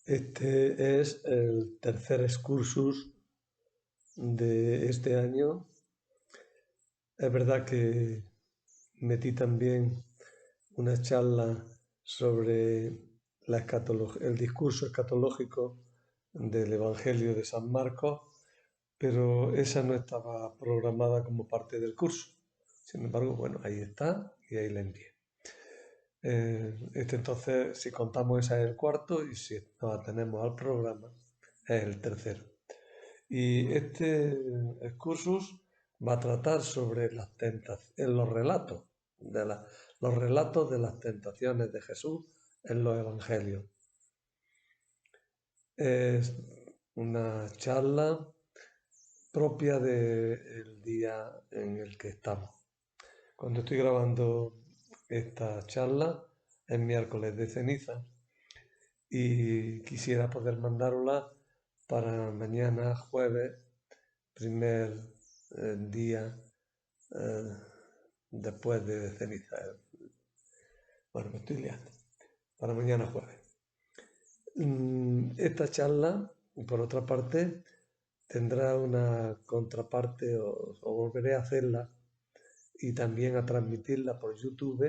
Este es el tercer excursus de este año. Es verdad que metí también una charla sobre el discurso escatológico del Evangelio de San Marcos, pero esa no estaba programada como parte del curso. Sin embargo, bueno, ahí está y ahí la envié. Entonces, si contamos, esa es el cuarto y si nos atenemos al programa, es el tercero. Y este excursus va a tratar sobre las tentaciones, los relatos de las tentaciones de Jesús en los evangelios. Es una charla propia del día en el que estamos. Cuando estoy grabando esta charla es miércoles de ceniza y quisiera poder mandárosla para mañana jueves, primer día eh, después de ceniza. Bueno, me estoy liando. Para mañana jueves. Esta charla, por otra parte, tendrá una contraparte o volveré a hacerla y también a transmitirla por YouTube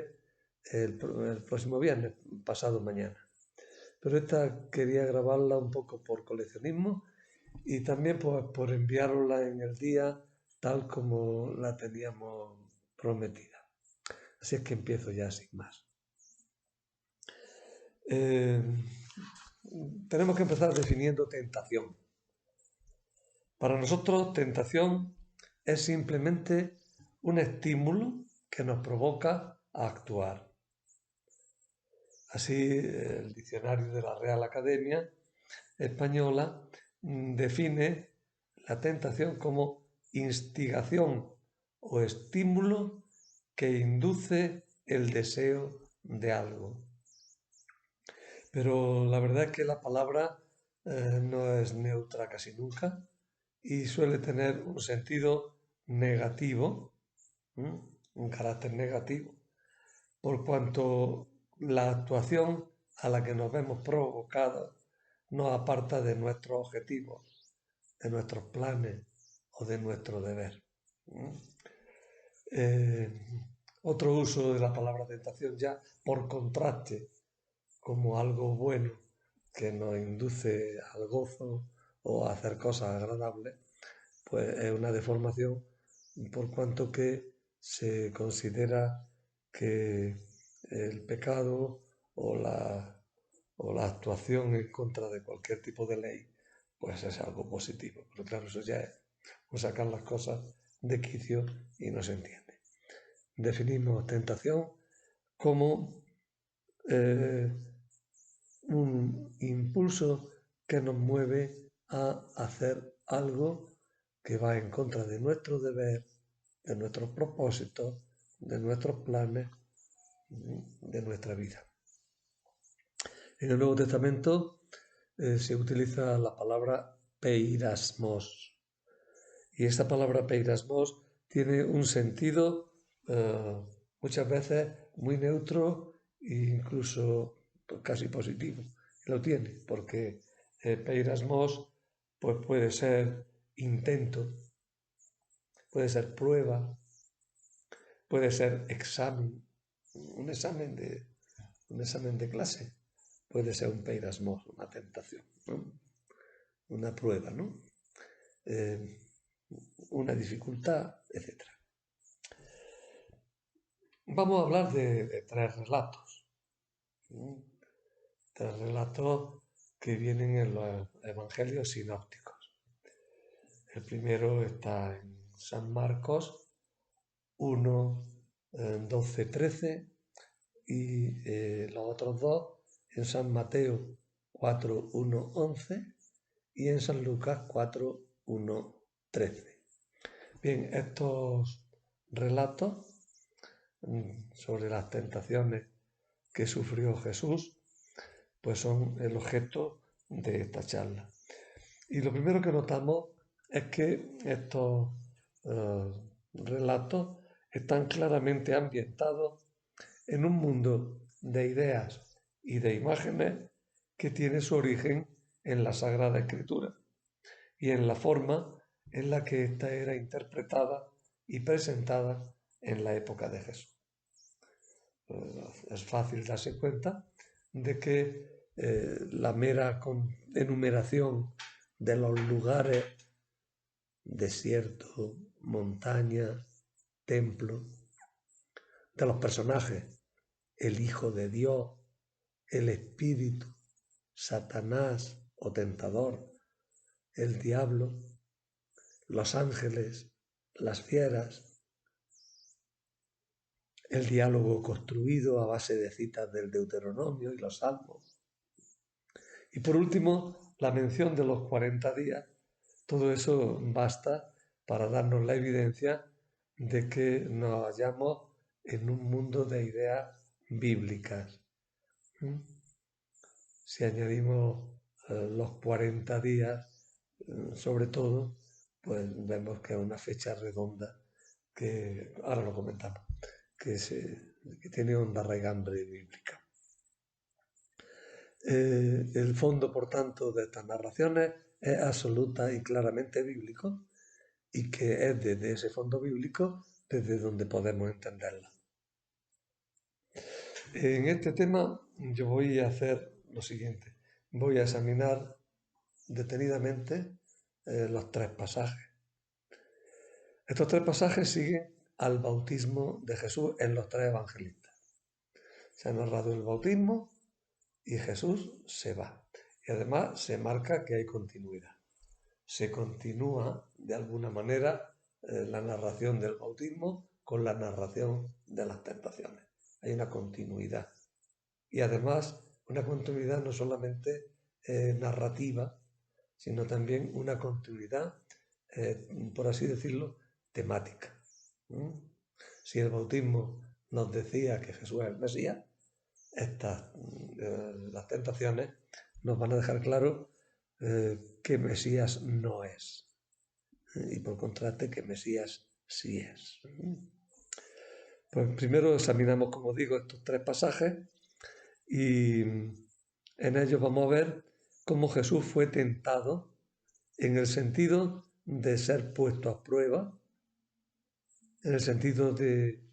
el próximo viernes, pasado mañana. Pero esta quería grabarla un poco por coleccionismo y también pues, por enviarla en el día tal como la teníamos prometida. Así es que empiezo ya sin más. Eh, Tenemos que empezar definiendo tentación. Para nosotros, tentación es simplemente un estímulo que nos provoca a actuar. Así, el diccionario de la Real Academia Española define la tentación como instigación o estímulo que induce el deseo de algo. Pero la verdad es que la palabra no es neutra casi nunca y suele tener un sentido negativo, un carácter negativo, por cuanto la actuación a la que nos vemos provocados nos aparta de nuestros objetivos, de nuestros planes o de nuestro deber. Otro uso de la palabra tentación ya por contraste como algo bueno que nos induce al gozo o a hacer cosas agradables, pues es una deformación por cuanto que se considera que el pecado o la actuación en contra de cualquier tipo de ley, pues es algo positivo. Pero claro, eso ya es sacar las cosas de quicio y no se entiende. Definimos tentación como un impulso que nos mueve a hacer algo que va en contra de nuestro deber, de nuestros propósitos, de nuestros planes, de nuestra vida. En el Nuevo Testamento se utiliza la palabra peirasmos. Y esta palabra peirasmos tiene un sentido muchas veces muy neutro e incluso casi positivo. Lo tiene, porque peirasmos pues puede ser intento, puede ser prueba, puede ser examen, un examen de clase, puede ser un peirasmos, una tentación, ¿no? Una prueba, ¿no? Una dificultad, etc. Vamos a hablar de tres relatos. Tres relatos que vienen en los evangelios sinópticos. El primero está en San Marcos 1, 12, 13 y los otros dos en San Mateo 4, 1, 11 y en San Lucas 4, 1, 13. Bien, estos relatos sobre las tentaciones que sufrió Jesús, pues son el objeto de esta charla. Y lo primero que notamos es que estos relatos están claramente ambientados en un mundo de ideas y de imágenes que tiene su origen en la Sagrada Escritura y en la forma en la que ésta era interpretada y presentada en la época de Jesús. Es fácil darse cuenta de que la mera enumeración de los lugares, desierto, montaña, templo, de los personajes, el Hijo de Dios, el Espíritu, Satanás o tentador, el diablo, los ángeles, las fieras, el diálogo construido a base de citas del Deuteronomio y los Salmos. Y por último, la mención de los 40 días. Todo eso basta para darnos la evidencia de que nos hallamos en un mundo de ideas bíblicas. Si añadimos los 40 días, sobre todo, pues vemos que es una fecha redonda que ahora lo comentamos, que tiene honda raigambre bíblica. El fondo, por tanto, de estas narraciones es absoluta y claramente bíblico, y que es desde ese fondo bíblico desde donde podemos entenderla. En este tema yo voy a hacer lo siguiente. Voy a examinar detenidamente los 3 pasajes. Estos 3 pasajes siguen al bautismo de Jesús en los 3 evangelistas. Se ha narrado el bautismo y Jesús se va. Y además se marca que hay continuidad. Se continúa de alguna manera la narración del bautismo con la narración de las tentaciones. Hay una continuidad. Y además una continuidad no solamente narrativa, sino también una continuidad, por así decirlo, temática. Si el bautismo nos decía que Jesús es el Mesías, las tentaciones nos van a dejar claro que Mesías no es. Y por contraste que Mesías sí es. Pues primero examinamos, como digo, estos 3 pasajes y en ellos vamos a ver cómo Jesús fue tentado en el sentido de ser puesto a prueba, en el sentido de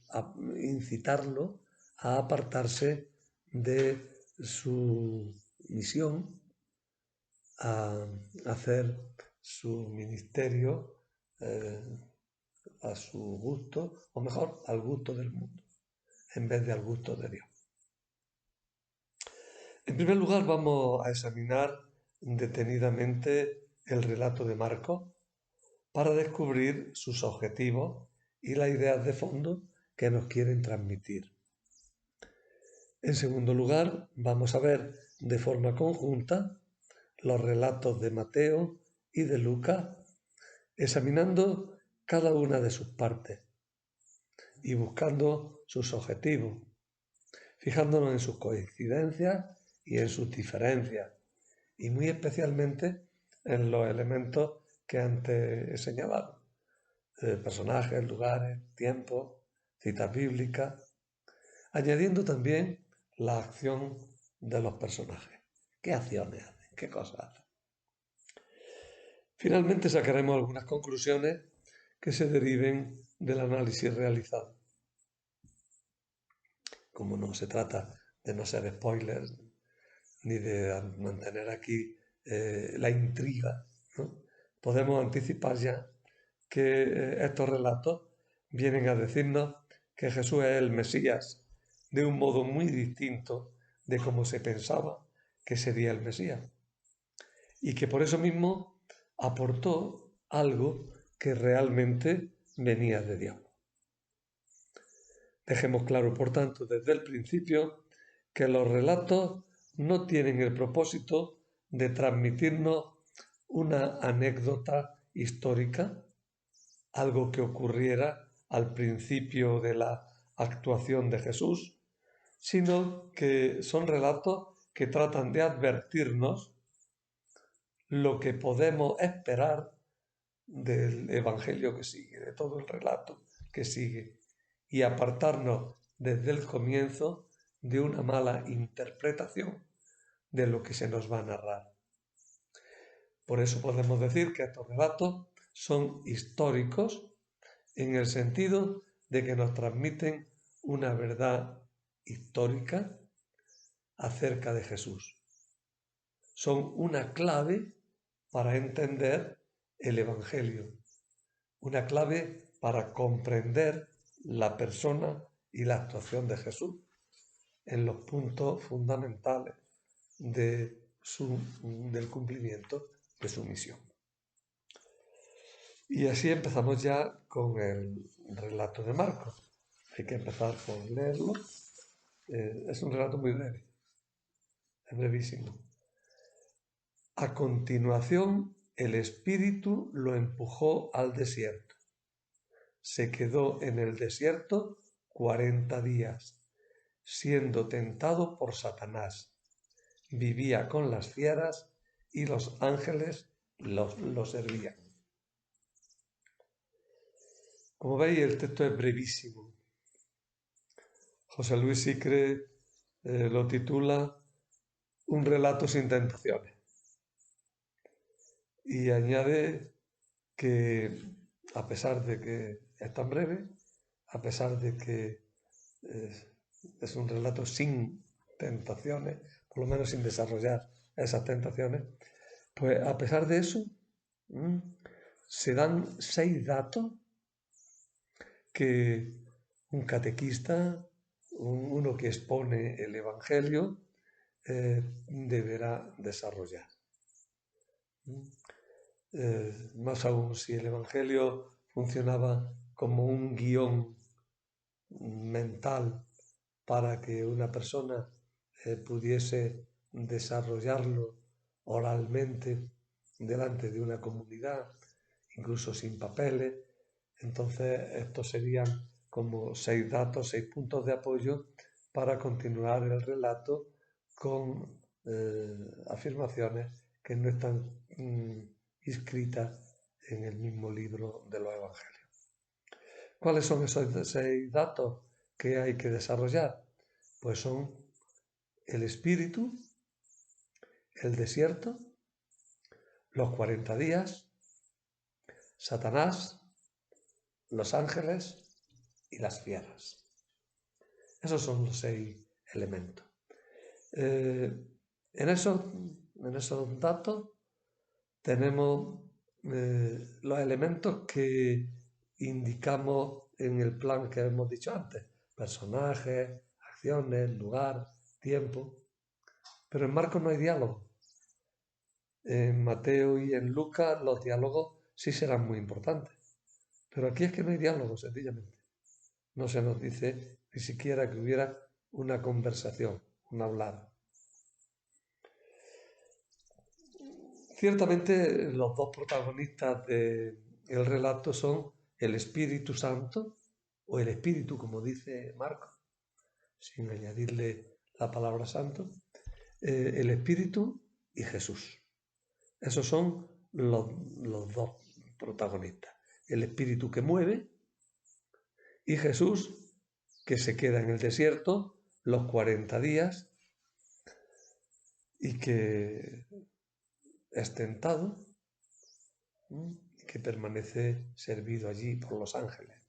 incitarlo a apartarse de su misión, a hacer su ministerio a su gusto, o mejor, al gusto del mundo, en vez de al gusto de Dios. En primer lugar, vamos a examinar detenidamente el relato de Marcos para descubrir sus objetivos y las ideas de fondo que nos quieren transmitir. En segundo lugar, vamos a ver de forma conjunta los relatos de Mateo y de Lucas, examinando cada una de sus partes y buscando sus objetivos, fijándonos en sus coincidencias y en sus diferencias, y muy especialmente en los elementos que antes he señalado: personajes, lugares, tiempos, citas bíblicas, añadiendo también la acción de los personajes. ¿Qué acciones hacen? ¿Qué cosas hacen? Finalmente sacaremos algunas conclusiones que se deriven del análisis realizado. Como no se trata de no ser spoilers ni de mantener aquí la intriga, ¿no? Podemos anticipar ya que estos relatos vienen a decirnos que Jesús es el Mesías de un modo muy distinto de cómo se pensaba que sería el Mesías, y que por eso mismo aportó algo que realmente venía de Dios. Dejemos claro, por tanto, desde el principio, que los relatos no tienen el propósito de transmitirnos una anécdota histórica, algo que ocurriera al principio de la actuación de Jesús, sino que son relatos que tratan de advertirnos lo que podemos esperar del Evangelio que sigue, de todo el relato que sigue, y apartarnos desde el comienzo de una mala interpretación de lo que se nos va a narrar. Por eso podemos decir que estos relatos son históricos en el sentido de que nos transmiten una verdad histórica acerca de Jesús. Son una clave para entender el Evangelio, una clave para comprender la persona y la actuación de Jesús en los puntos fundamentales del cumplimiento de su misión. Y así empezamos ya con el relato de Marcos. Hay que empezar por leerlo. Es un relato muy breve, es brevísimo. A continuación, el Espíritu lo empujó al desierto. Se quedó en el desierto 40 días, siendo tentado por Satanás. Vivía con las fieras y los ángeles lo servían. Como veis, el texto es brevísimo. José Luis Sicre lo titula Un relato sin tentaciones. Y añade que, a pesar de que es tan breve, a pesar de que es un relato sin tentaciones, por lo menos sin desarrollar esas tentaciones, pues a pesar de eso, se dan 6 datos que un catequista, uno que expone el Evangelio, deberá desarrollar. Más aún, si el Evangelio funcionaba como un guión mental para que una persona pudiese desarrollarlo oralmente delante de una comunidad, incluso sin papeles, entonces estos serían como 6 datos, 6 puntos de apoyo para continuar el relato con afirmaciones que no están inscritas en el mismo libro de los Evangelios. ¿Cuáles son esos 6 datos que hay que desarrollar? Pues son el Espíritu, el desierto, los 40 días, Satanás, los ángeles y las fieras. Esos son los 6 elementos. En esos datos tenemos los elementos que indicamos en el plan que hemos dicho antes: personajes, acciones, lugar, tiempo. Pero en Marcos no hay diálogo. En Mateo y en Lucas los diálogos sí serán muy importantes. Pero aquí es que no hay diálogo, sencillamente. No se nos dice ni siquiera que hubiera una conversación, un hablar. Ciertamente los dos protagonistas del relato son el Espíritu Santo, o el Espíritu, como dice Marcos, sin añadirle la palabra santo, el Espíritu y Jesús. Esos son los dos protagonistas. El Espíritu que mueve y Jesús que se queda en el desierto los 40 días y que es tentado y que permanece servido allí por los ángeles.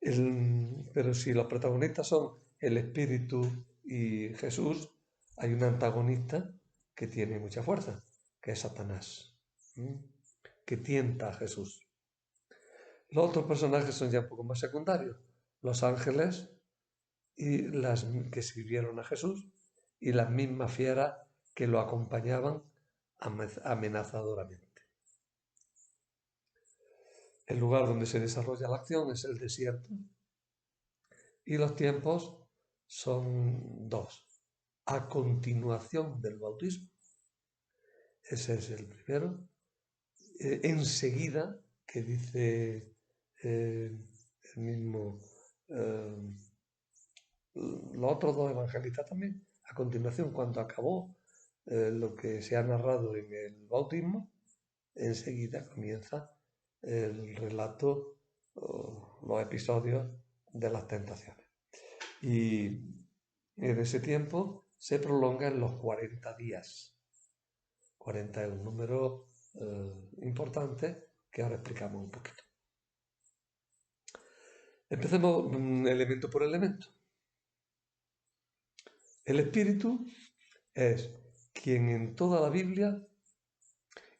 Pero si los protagonistas son el Espíritu y Jesús, hay un antagonista que tiene mucha fuerza, que es Satanás, que tienta a Jesús. Los otros personajes son ya un poco más secundarios, los ángeles y las que sirvieron a Jesús y las mismas fieras que lo acompañaban amenazadoramente. El lugar donde se desarrolla la acción es el desierto y los tiempos son 2. A continuación del bautismo, ese es el primero. Enseguida, que dice el mismo, los otros 2 evangelistas también, a continuación, cuando acabó lo que se ha narrado en el bautismo, enseguida comienza el relato, los episodios de las tentaciones. Y en ese tiempo se prolonga en los 40 días. 40 es un número importante que ahora explicamos un poquito. Empecemos elemento por elemento. El Espíritu es quien en toda la Biblia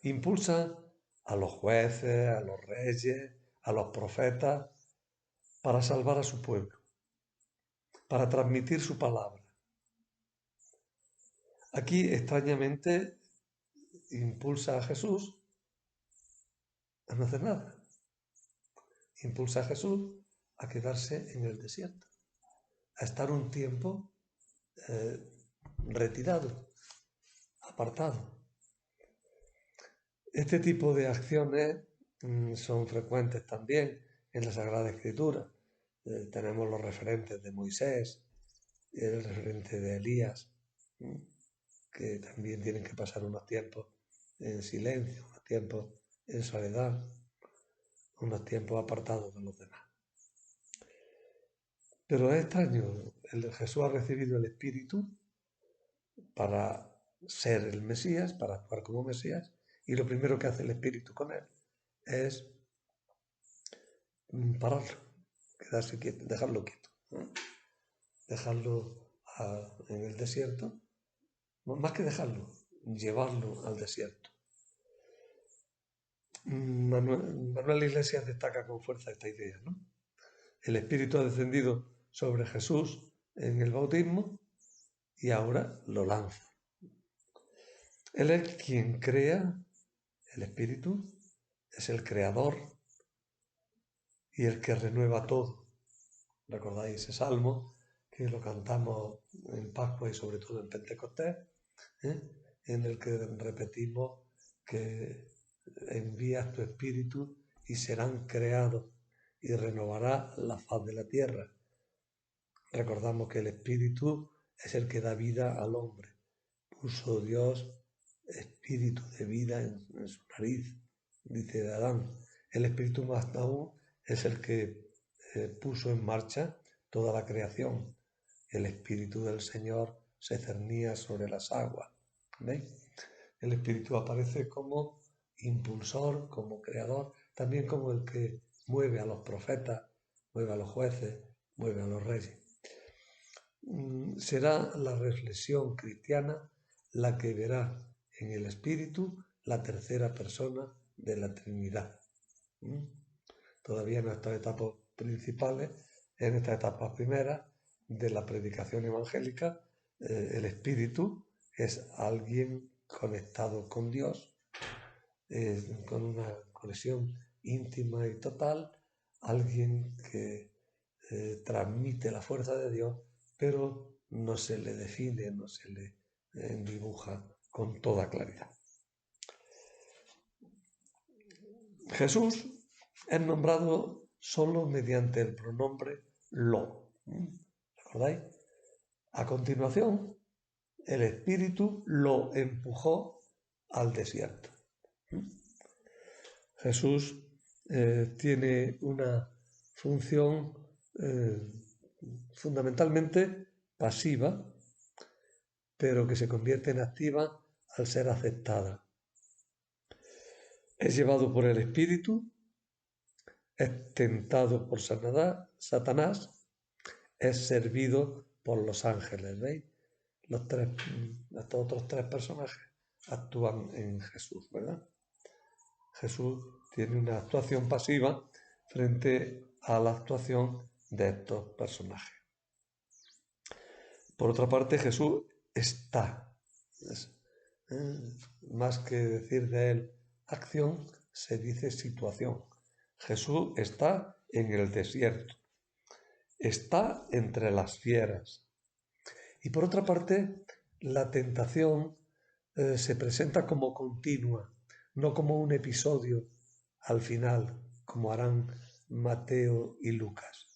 impulsa a los jueces, a los reyes, a los profetas, para salvar a su pueblo, para transmitir su palabra. Aquí, extrañamente, impulsa a Jesús a no hacer nada. Impulsa a Jesús a quedarse en el desierto, a estar un tiempo retirado, apartado. Este tipo de acciones son frecuentes también en la Sagrada Escritura. Tenemos los referentes de Moisés, el referente de Elías, que también tienen que pasar unos tiempos en silencio, unos tiempos en soledad, unos tiempos apartados de los demás. Pero es extraño, Jesús ha recibido el Espíritu para ser el Mesías, para actuar como Mesías, y lo primero que hace el Espíritu con él es pararlo, quedarse quieto, dejarlo quieto, dejarlo en el desierto, más que dejarlo, llevarlo al desierto. Manuel Iglesias destaca con fuerza esta idea, ¿no? El Espíritu ha descendido sobre Jesús en el bautismo y ahora lo lanza. Él es quien crea, el Espíritu es el creador y el que renueva todo. ¿Recordáis ese salmo que lo cantamos en Pascua y sobre todo en Pentecostés? En el que repetimos que envías tu Espíritu y serán creados y renovará la faz de la tierra. Recordamos que el Espíritu es el que da vida al hombre. Puso Dios espíritu de vida en su nariz, dice de Adán. El Espíritu más aún es el que puso en marcha toda la creación. El Espíritu del Señor se cernía sobre las aguas. ¿Veis? El Espíritu aparece como impulsor, como creador, también como el que mueve a los profetas, mueve a los jueces, mueve a los reyes. Será la reflexión cristiana la que verá en el Espíritu la tercera persona de la Trinidad. Todavía en estas etapas principales, en estas etapas primeras de la predicación evangélica, el Espíritu es alguien conectado con Dios, con una conexión íntima y total, alguien que transmite la fuerza de Dios, pero no se le define, no se le dibuja con toda claridad. Jesús es nombrado solo mediante el pronombre lo. ¿Recordáis? A continuación, el Espíritu lo empujó al desierto. Jesús tiene una función fundamentalmente pasiva, pero que se convierte en activa al ser aceptada. Es llevado por el Espíritu, es tentado por Satanás, es servido por los ángeles. ¿Veis? Estos otros tres personajes actúan en Jesús, ¿verdad? Jesús tiene una actuación pasiva frente a la actuación de estos personajes. Por otra parte, Jesús está. Más que decir de él acción, se dice situación. Jesús está en el desierto. Está entre las fieras. Y por otra parte, la tentación se presenta como continua, no como un episodio al final, como harán Mateo y Lucas.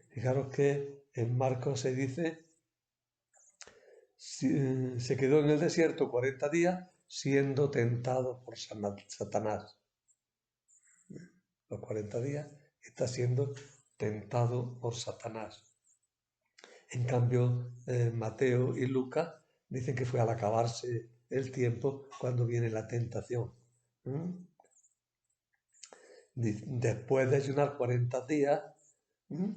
Fijaros que en Marcos se dice, se quedó en el desierto 40 días siendo tentado por Satanás. Los 40 días está siendo tentado por Satanás. En cambio, Mateo y Lucas dicen que fue al acabarse el tiempo cuando viene la tentación. ¿Mm? Después de ayunar 40 días, ¿mm?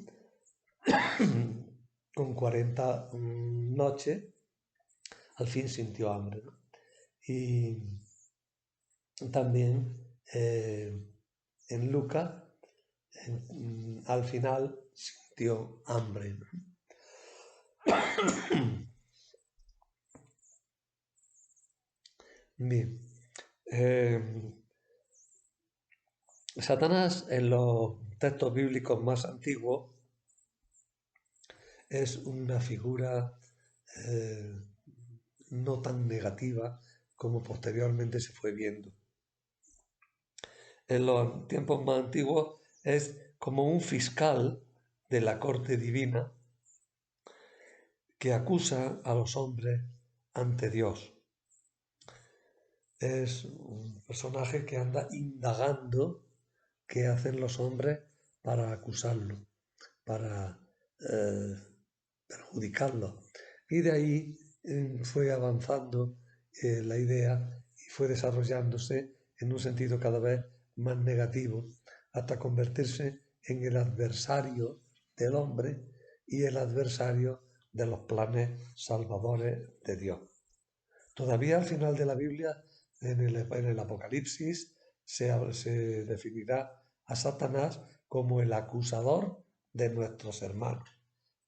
con 40 noches, al fin sintió hambre, ¿no? Y también en Lucas, al final, sintió hambre, ¿no? Bien. Satanás en los textos bíblicos más antiguos es una figura eh, no tan negativa como posteriormente se fue viendo. En los tiempos más antiguos es como un fiscal de la corte divina que acusa a los hombres ante Dios. Es un personaje que anda indagando qué hacen los hombres para acusarlo, para perjudicarlo. Y de ahí fue avanzando la idea y fue desarrollándose en un sentido cada vez más negativo hasta convertirse en el adversario del hombre y el adversario de los planes salvadores de Dios. Todavía al final de la Biblia, en el Apocalipsis, se definirá a Satanás como el acusador de nuestros hermanos,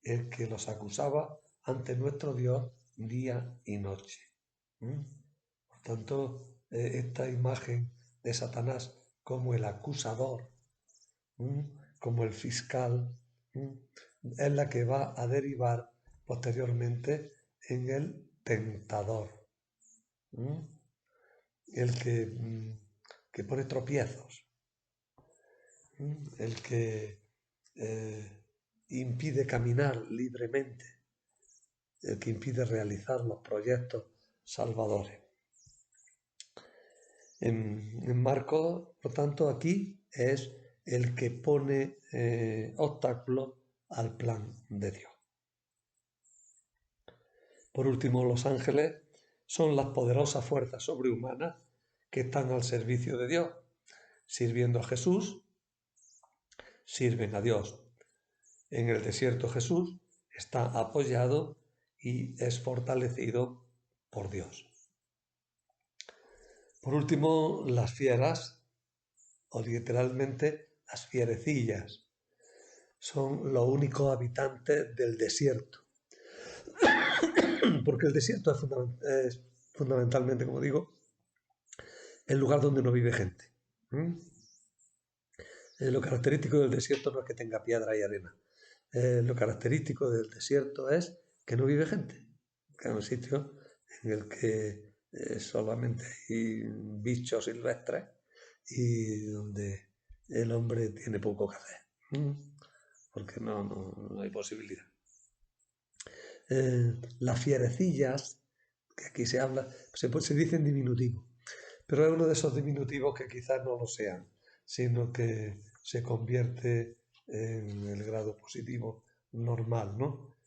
el que los acusaba ante nuestro Dios día y noche. ¿Mm? Por tanto, esta imagen de Satanás como el acusador, como el fiscal, es la que va a derivar posteriormente en el tentador, el que pone tropiezos, el que impide caminar libremente, el que impide realizar los proyectos salvadores. En Marcos, por tanto, aquí es el que pone obstáculos al plan de Dios. Por último, los ángeles son las poderosas fuerzas sobrehumanas que están al servicio de Dios, sirviendo a Jesús, sirven a Dios. En el desierto Jesús está apoyado y es fortalecido por Dios. Por último, las fieras, o literalmente las fierecillas, son los únicos habitantes del desierto. Porque el desierto es fundamentalmente, como digo, el lugar donde no vive gente. Lo característico del desierto no es que tenga piedra y arena. Lo característico del desierto es que no vive gente. Que es un sitio en el que solamente hay bichos silvestres y donde el hombre tiene poco que hacer. Porque no hay posibilidad. Las fierecillas, que aquí se habla, se dice en diminutivo, pero es uno de esos diminutivos que quizás no lo sean, sino que se convierte en el grado positivo normal, ¿no?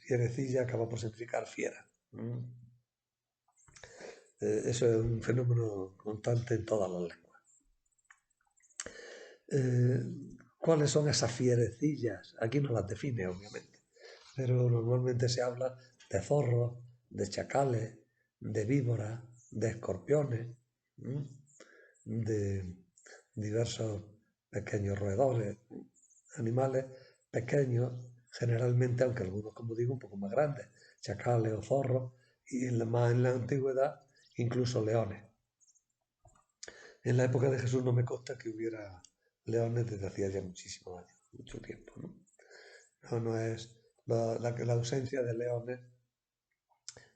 Fierecilla acaba por significar fiera. Eso es un fenómeno constante en todas las lenguas. ¿Cuáles son esas fierecillas? Aquí no las define, obviamente, pero normalmente se habla de zorros, de chacales, de víboras, de escorpiones, de diversos pequeños roedores, animales pequeños, generalmente, aunque algunos, como digo, un poco más grandes, chacales o zorros, y más en la antigüedad, incluso leones. En la época de Jesús no me consta que hubiera leones desde hacía ya muchísimos años, mucho tiempo, ¿no? No es la ausencia de leones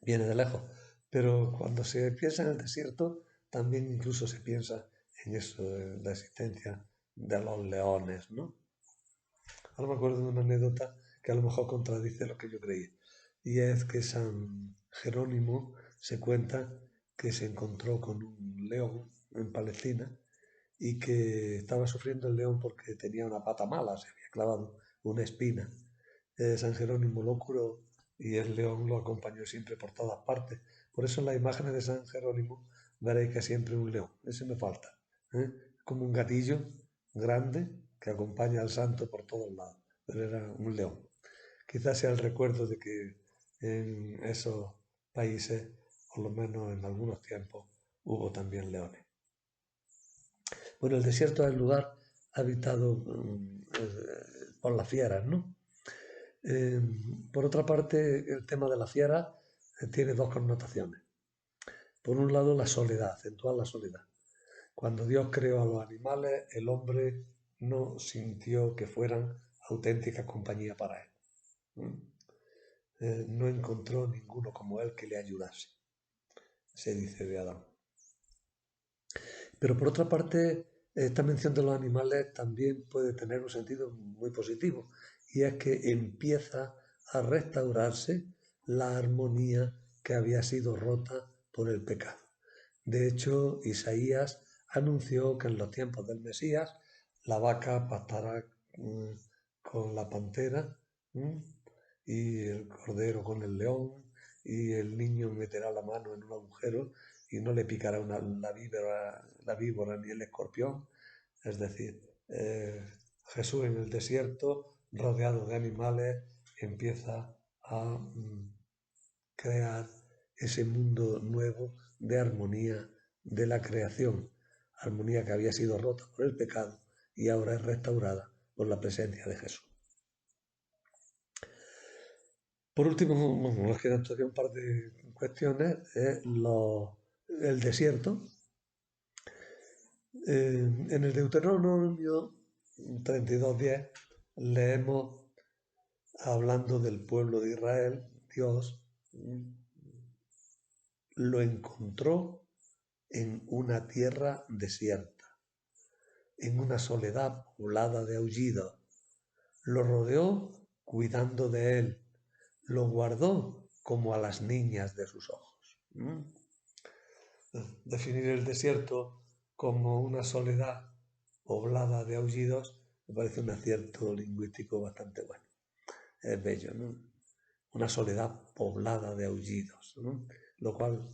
viene de lejos, pero cuando se piensa en el desierto, también incluso se piensa en eso, en la existencia de los leones, ¿no? Ahora me acuerdo de una anécdota que a lo mejor contradice lo que yo creía, y es que San Jerónimo se cuenta que se encontró con un león en Palestina y que estaba sufriendo el león porque tenía una pata mala, se había clavado una espina. San Jerónimo lo curó y el león lo acompañó siempre por todas partes. Por eso en las imágenes de San Jerónimo veréis que siempre un león. Ese me falta. ¿Eh? Como un gatillo grande que acompaña al santo por todos lados. Pero era un león. Quizás sea el recuerdo de que en esos países, por lo menos en algunos tiempos, hubo también leones. Bueno, el desierto es el lugar habitado por las fieras, ¿no? Eh, por otra parte, el tema de la fiera tiene dos connotaciones. Por un lado, la soledad, acentuar la soledad. Cuando Dios creó a los animales, el hombre no sintió que fueran auténtica compañía para él. No encontró ninguno como él que le ayudase, se dice de Adán. Pero por otra parte, esta mención de los animales también puede tener un sentido muy positivo, y es que empieza a restaurarse la armonía que había sido rota por el pecado. De hecho, Isaías anunció que en los tiempos del Mesías la vaca pastará con la pantera y el cordero con el león, y el niño meterá la mano en un agujero y no le picará la víbora ni el escorpión. Es decir, Jesús en el desierto, rodeado de animales, empieza a crear ese mundo nuevo de armonía de la creación, armonía que había sido rota por el pecado y ahora es restaurada por la presencia de Jesús. Por último, nos quedan todavía un par de cuestiones. El desierto. En el Deuteronomio 32:10 leemos, hablando del pueblo de Israel, Dios lo encontró en una tierra desierta, en una soledad poblada de aullidos. Lo rodeó cuidando de él, lo guardó como a las niñas de sus ojos. Definir el desierto como una soledad poblada de aullidos me parece un acierto lingüístico bastante bueno. Es bello, ¿no? Una soledad poblada de aullidos, ¿no? Lo cual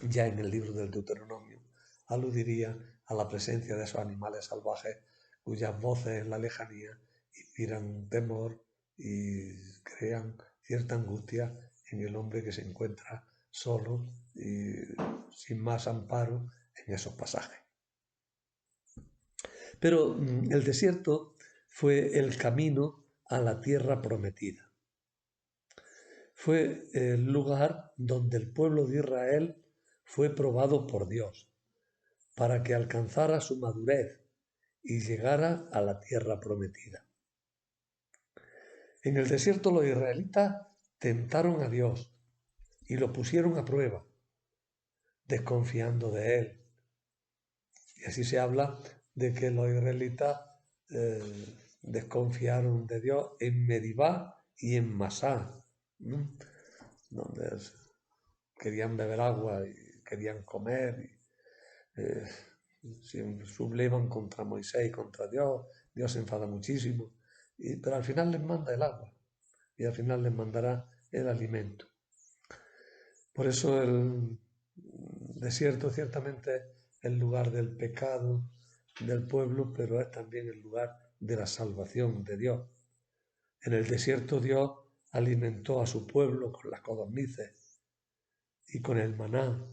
ya en el libro del Deuteronomio aludiría a la presencia de esos animales salvajes cuyas voces en la lejanía inspiran temor y crean cierta angustia en el hombre que se encuentra solo y sin más amparo en esos pasajes. Pero el desierto fue el camino a la tierra prometida. Fue el lugar donde el pueblo de Israel fue probado por Dios para que alcanzara su madurez y llegara a la tierra prometida. En el desierto los israelitas tentaron a Dios y lo pusieron a prueba, desconfiando de él. Y así se habla de que los israelitas desconfiaron de Dios en Medibá y en Masá, donde querían beber agua y querían comer, se sublevan contra Moisés y contra Dios. Dios se enfada muchísimo, pero al final les manda el agua y al final les mandará el alimento. Por eso el desierto ciertamente es el lugar del pecado del pueblo, pero es también el lugar de la salvación de Dios. En el desierto Dios alimentó a su pueblo con las codornices y con el maná,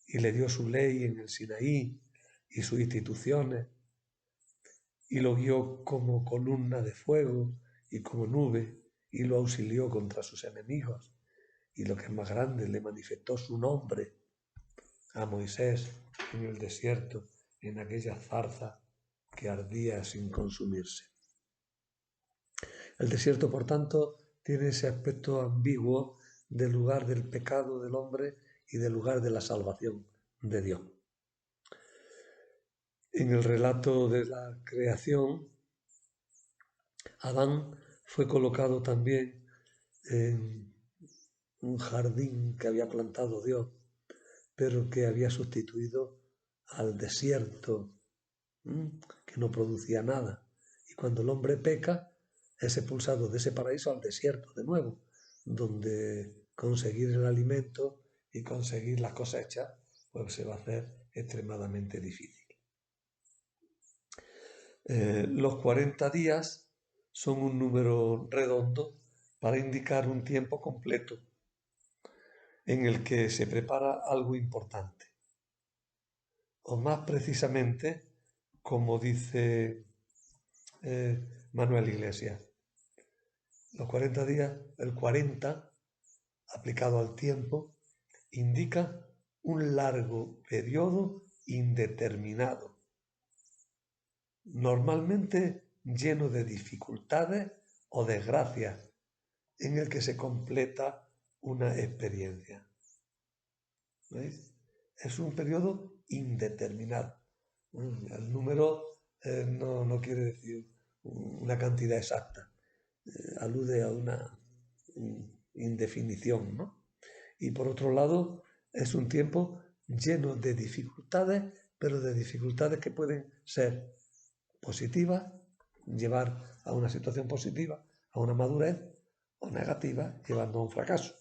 y le dio su ley en el Sinaí y sus instituciones, y lo guió como columna de fuego y como nube, y lo auxilió contra sus enemigos, y lo que es más grande, le manifestó su nombre a Moisés en el desierto, en aquella zarza que ardía sin consumirse. El desierto, por tanto, tiene ese aspecto ambiguo del lugar del pecado del hombre y del lugar de la salvación de Dios. En el relato de la creación, Adán fue colocado también en un jardín que había plantado Dios, pero que había sustituido al desierto, que no producía nada. Y cuando el hombre peca, es expulsado de ese paraíso al desierto de nuevo, donde conseguir el alimento y conseguir las cosechas pues se va a hacer extremadamente difícil. Los 40 días son un número redondo para indicar un tiempo completo en el que se prepara algo importante. O más precisamente, como dice Manuel Iglesias, los 40 días, el 40 aplicado al tiempo, indica un largo periodo indeterminado, normalmente lleno de dificultades o desgracias, en el que se completa una experiencia. ¿Veis? Es un periodo indeterminado. El número no quiere decir una cantidad exacta, alude a una indefinición, ¿no? Y por otro lado, es un tiempo lleno de dificultades, pero de dificultades que pueden ser positivas, llevar a una situación positiva, a una madurez, o negativa, llevando a un fracaso.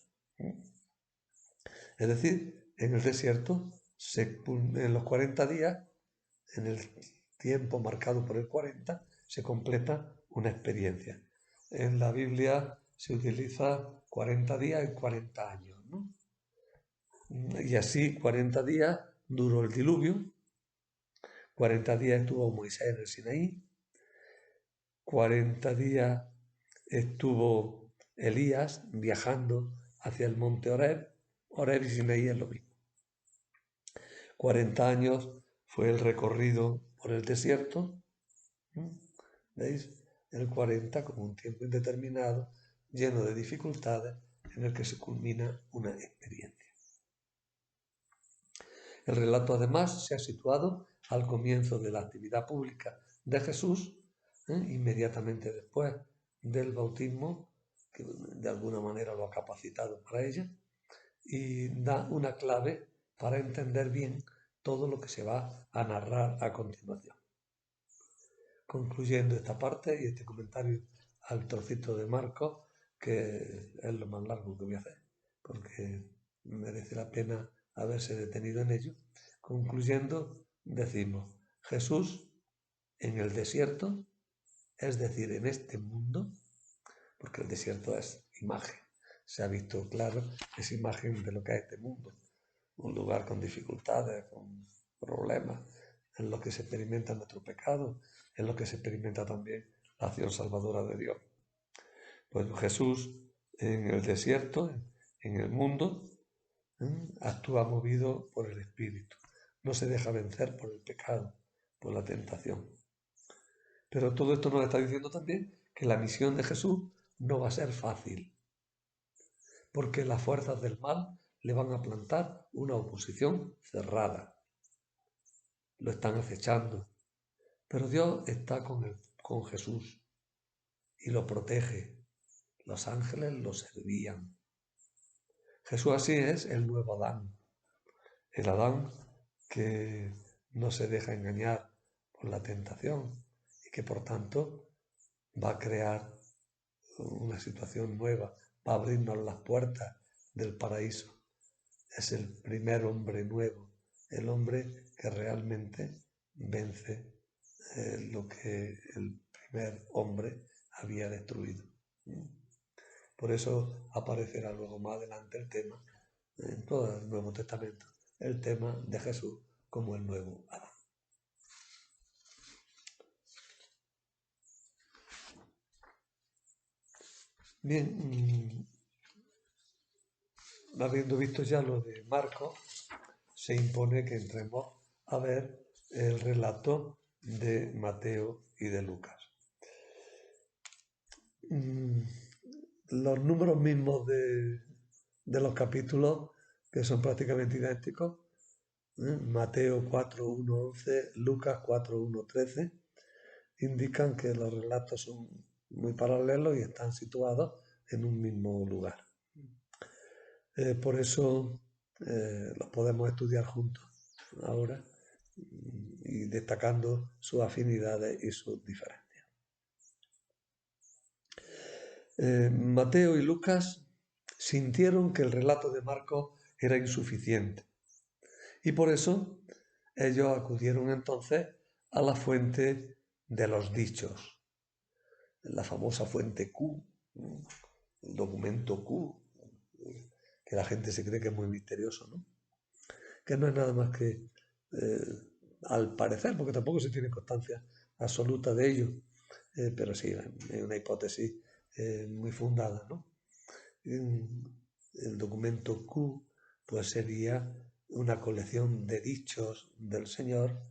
Es decir, en el desierto, en los 40 días, en el tiempo marcado por el 40, se completa una experiencia. En la Biblia se utiliza 40 días y 40 años, ¿no? Y así 40 días duró el diluvio, 40 días estuvo Moisés en el Sinaí, 40 días estuvo Elías viajando hacia el monte Horeb. Horeb y Sinaí es lo mismo. 40 años fue el recorrido por el desierto. ¿Veis? El 40 como un tiempo indeterminado, lleno de dificultades, en el que se culmina una experiencia. El relato además se ha situado al comienzo de la actividad pública de Jesús, inmediatamente después del bautismo, que de alguna manera lo ha capacitado para ella, y da una clave para entender bien todo lo que se va a narrar a continuación. Concluyendo esta parte y este comentario al trocito de Marcos, que es lo más largo que voy a hacer, porque merece la pena haberse detenido en ello. Concluyendo, decimos, Jesús en el desierto, es decir, en este mundo, porque el desierto es imagen, se ha visto claro, es imagen de lo que es este mundo, un lugar con dificultades, con problemas, en lo que se experimenta nuestro pecado, en lo que se experimenta también la acción salvadora de Dios. Pues Jesús en el desierto, en el mundo, actúa movido por el Espíritu, no se deja vencer por el pecado, por la tentación. Pero todo esto nos está diciendo también que la misión de Jesús no va a ser fácil, porque las fuerzas del mal le van a plantar una oposición cerrada. Lo están acechando, pero Dios está con Jesús y lo protege. Los ángeles lo servían. Jesús así es el nuevo Adán, el Adán que no se deja engañar por la tentación y que por tanto va a crear una situación nueva, va a abrirnos las puertas del paraíso. Es el primer hombre nuevo, el hombre que realmente vence lo que el primer hombre había destruido. Por eso aparecerá luego más adelante el tema, en todo el Nuevo Testamento, el tema de Jesús como el nuevo Adán. Bien, habiendo visto ya lo de Marcos, se impone que entremos a ver el relato de Mateo y de Lucas. Los números mismos de los capítulos, que son prácticamente idénticos, Mateo 4, 1, 11, Lucas 4, 1, 13, indican que los relatos son muy paralelos y están situados en un mismo lugar. Por eso los podemos estudiar juntos ahora y destacando sus afinidades y sus diferencias. Mateo y Lucas sintieron que el relato de Marcos era insuficiente y por eso ellos acudieron entonces a la fuente de los dichos, la famosa fuente Q, el documento Q, que la gente se cree que es muy misterioso, ¿no? Que no es nada más que, al parecer, porque tampoco se tiene constancia absoluta de ello, pero sí, es una hipótesis muy fundada, ¿no? El documento Q pues sería una colección de dichos del Señor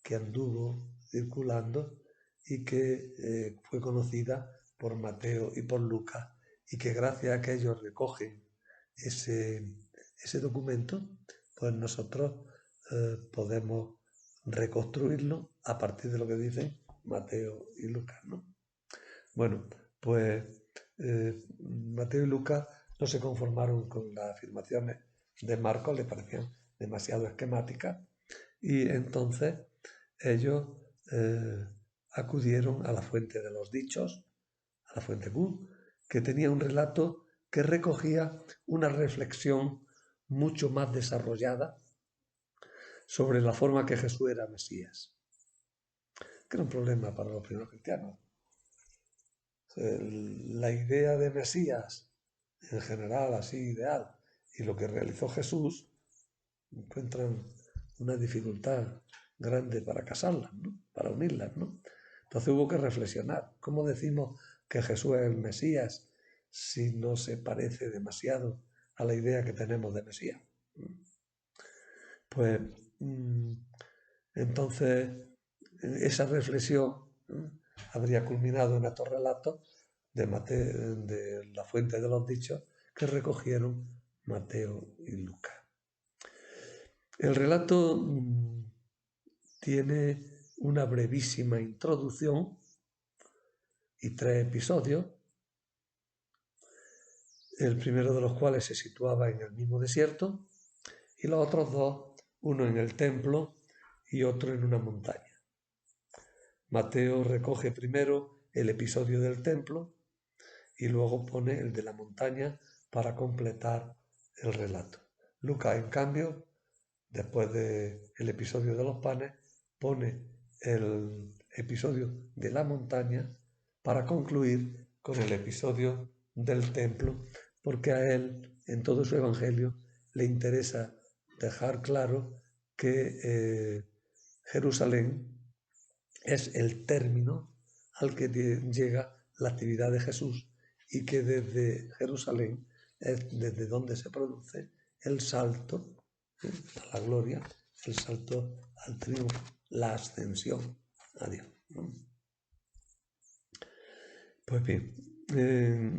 que anduvo circulando y que fue conocida por Mateo y por Lucas, y que gracias a que ellos recogen ese documento, pues nosotros podemos reconstruirlo a partir de lo que dicen Mateo y Lucas, ¿no? Bueno, pues Mateo y Lucas no se conformaron con las afirmaciones de Marcos, les parecían demasiado esquemáticas, y entonces ellos acudieron a la fuente de los dichos, a la fuente Q, que tenía un relato que recogía una reflexión mucho más desarrollada sobre la forma que Jesús era Mesías, que era un problema para los primeros cristianos. La idea de Mesías, en general así ideal, y lo que realizó Jesús, encuentran una dificultad grande para casarlas, ¿no? Para unirlas, ¿no? Entonces hubo que reflexionar. ¿Cómo decimos que Jesús es el Mesías si no se parece demasiado a la idea que tenemos de Mesías? Pues entonces esa reflexión habría culminado en estos relatos de la fuente de los dichos que recogieron Mateo y Lucas. El relato tiene una brevísima introducción y 3 episodios, el primero de los cuales se situaba en el mismo desierto y los otros 2, uno en el templo y otro en una montaña. Mateo recoge primero el episodio del templo y luego pone el de la montaña para completar el relato. Lucas, en cambio, después del episodio de los panes, pone el episodio de la montaña para concluir con el episodio del templo, porque a él, en todo su evangelio, le interesa dejar claro que Jerusalén es el término al que llega la actividad de Jesús, y que desde Jerusalén es desde donde se produce el salto a la gloria, el salto al triunfo, la ascensión a Dios. Pues bien,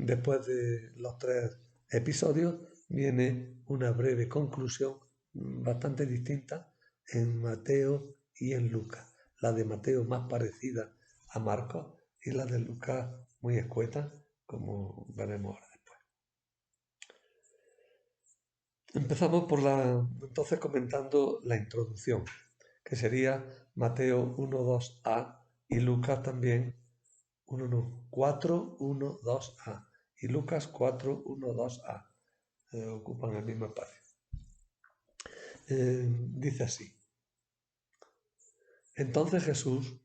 después de los 3 episodios viene una breve conclusión bastante distinta en Mateo y en Lucas. La de Mateo más parecida a Marcos y la de Lucas muy escueta, como veremos ahora después. Empezamos entonces comentando la introducción, que sería Mateo 1.2a y Lucas también 4.1.2a y Lucas 4.1.2a. Ocupan el mismo espacio. Dice así: entonces Jesús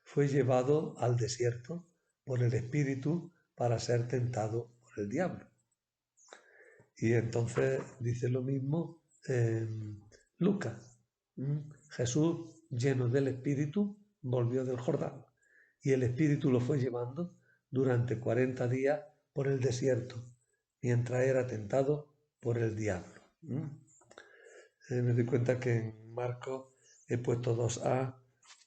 fue llevado al desierto por el Espíritu para ser tentado por el diablo. Y entonces dice lo mismo Lucas. Jesús, lleno del Espíritu, volvió del Jordán, y el Espíritu lo fue llevando durante 40 días por el desierto, mientras era tentado por el diablo. Me doy cuenta que en Marcos he puesto 2a,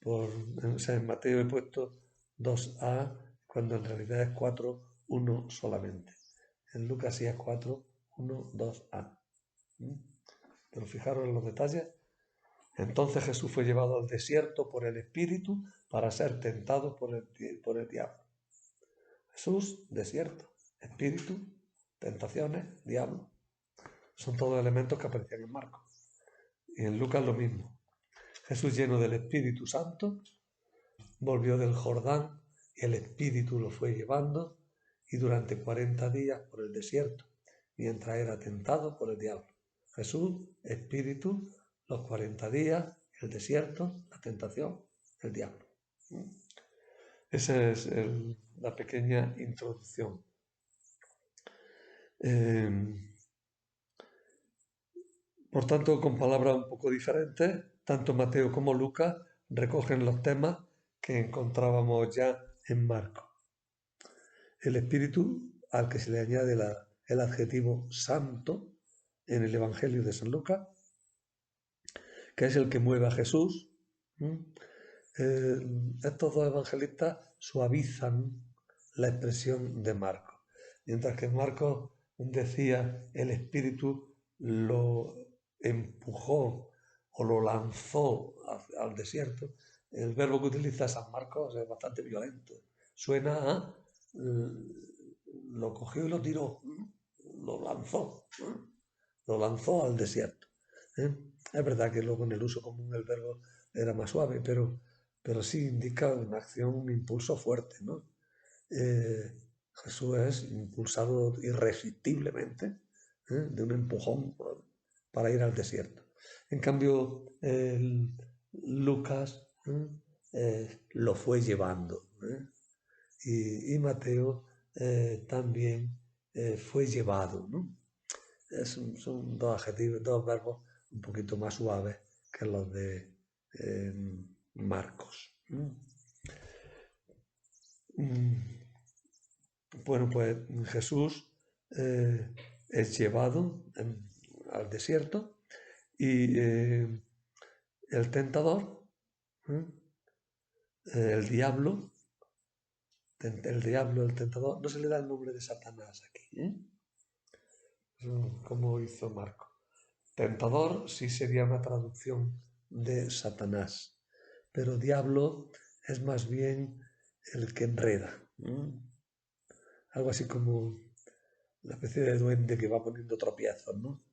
o sea, en Mateo he puesto 2a, cuando en realidad es 4.1 solamente. En Lucas sí es 4.1.2a. Pero fijaros en los detalles. Entonces Jesús fue llevado al desierto por el Espíritu para ser tentado por el diablo. Jesús, desierto, Espíritu, tentaciones, diablo. Son todos elementos que aparecían en Marcos. Y en Lucas lo mismo. Jesús, lleno del Espíritu Santo, volvió del Jordán y el Espíritu lo fue llevando, y durante 40 días por el desierto, mientras era tentado por el diablo. Jesús, espíritu, los 40 días, el desierto, la tentación, el diablo. Esa es la pequeña introducción. Por tanto, con palabras un poco diferentes, tanto Mateo como Lucas recogen los temas que encontrábamos ya en Marcos. El Espíritu, al que se le añade el adjetivo santo en el Evangelio de San Lucas, que es el que mueve a Jesús. Estos dos evangelistas suavizan la expresión de Marcos. Mientras que Marcos decía el Espíritu lo empujó o lo lanzó al desierto, el verbo que utiliza San Marcos es bastante violento. Suena a lo cogió y lo tiró, lo lanzó al desierto. Es verdad que luego en el uso común el verbo era más suave, pero sí indica una acción, un impulso fuerte, ¿no? Jesús es impulsado irresistiblemente de un empujón para ir al desierto. En cambio, Lucas lo fue llevando y Mateo también fue llevado, ¿no? Son dos adjetivos, dos verbos un poquito más suaves que los de Marcos. Bueno, pues Jesús es llevado al desierto y el tentador, el diablo, el tentador, no se le da el nombre de Satanás aquí, como hizo Marco. Tentador sí sería una traducción de Satanás, pero diablo es más bien el que enreda. Algo así como una especie de duende que va poniendo tropiezos, ¿no?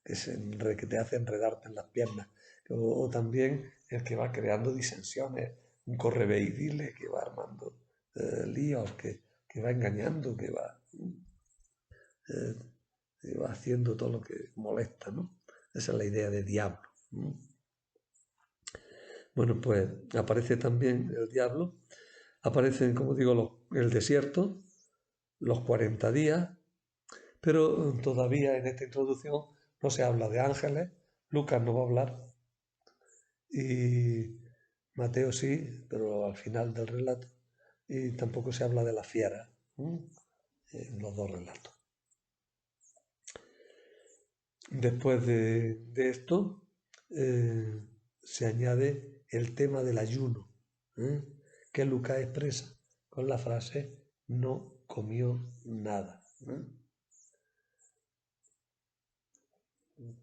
Que te hace enredarte en las piernas. O también el que va creando disensiones, un correveidile que va armando líos, que va engañando, que va haciendo todo lo que molesta, ¿no? Esa es la idea de diablo. Bueno, pues aparece también el diablo, aparecen, como digo, el desierto, los 40 días, pero todavía en esta introducción no se habla de ángeles, Lucas no va a hablar, y Mateo sí, pero al final del relato, y tampoco se habla de la fiera en los dos relatos. Después de esto se añade el tema del ayuno, que Lucas expresa con la frase no comió nada.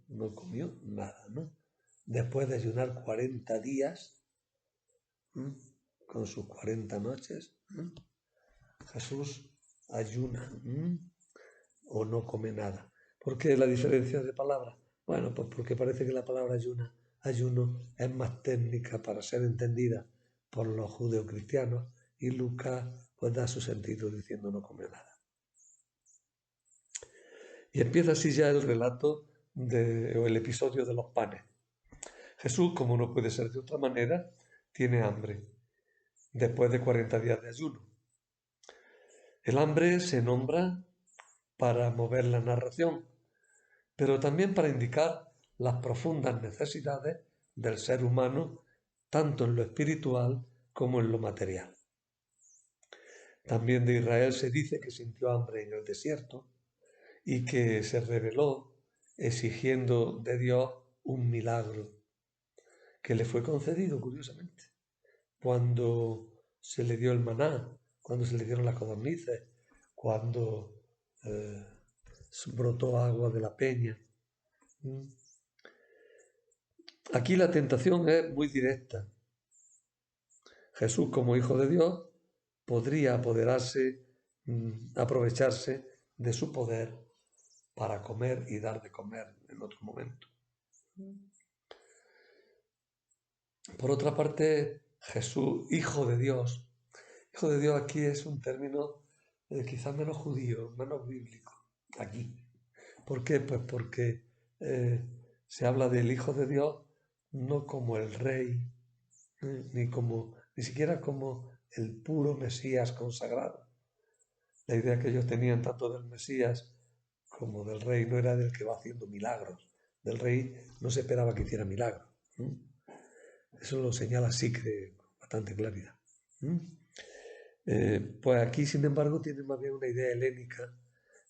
No comió nada, ¿no? Después de ayunar 40 días, con sus 40 noches, Jesús ayuna o no come nada. ¿Por qué la diferencia de palabras? Bueno, pues porque parece que la palabra ayuno es más técnica para ser entendida por los judeocristianos y Lucas pues da su sentido diciendo no come nada. Y empieza así ya el relato o el episodio de los panes. Jesús, como no puede ser de otra manera, tiene hambre después de 40 días de ayuno. El hambre se nombra para mover la narración, pero también para indicar las profundas necesidades del ser humano, tanto en lo espiritual como en lo material. También de Israel se dice que sintió hambre en el desierto y que se rebeló exigiendo de Dios un milagro que le fue concedido, curiosamente, cuando se le dio el maná, cuando se le dieron las codornices, cuando brotó agua de la peña. Aquí la tentación es muy directa. Jesús, como Hijo de Dios, podría aprovecharse de su poder para comer y dar de comer en otro momento. Por otra parte, Jesús, Hijo de Dios aquí es un término quizás menos judío, menos bíblico, aquí. ¿Por qué? Pues porque se habla del Hijo de Dios no como el Rey, ni siquiera como el puro Mesías consagrado. La idea que ellos tenían tanto del Mesías como del Rey no era del que va haciendo milagros. Del Rey no se esperaba que hiciera milagros. Eso lo señala Sicre con bastante claridad. Pues aquí, sin embargo, tiene más bien una idea helénica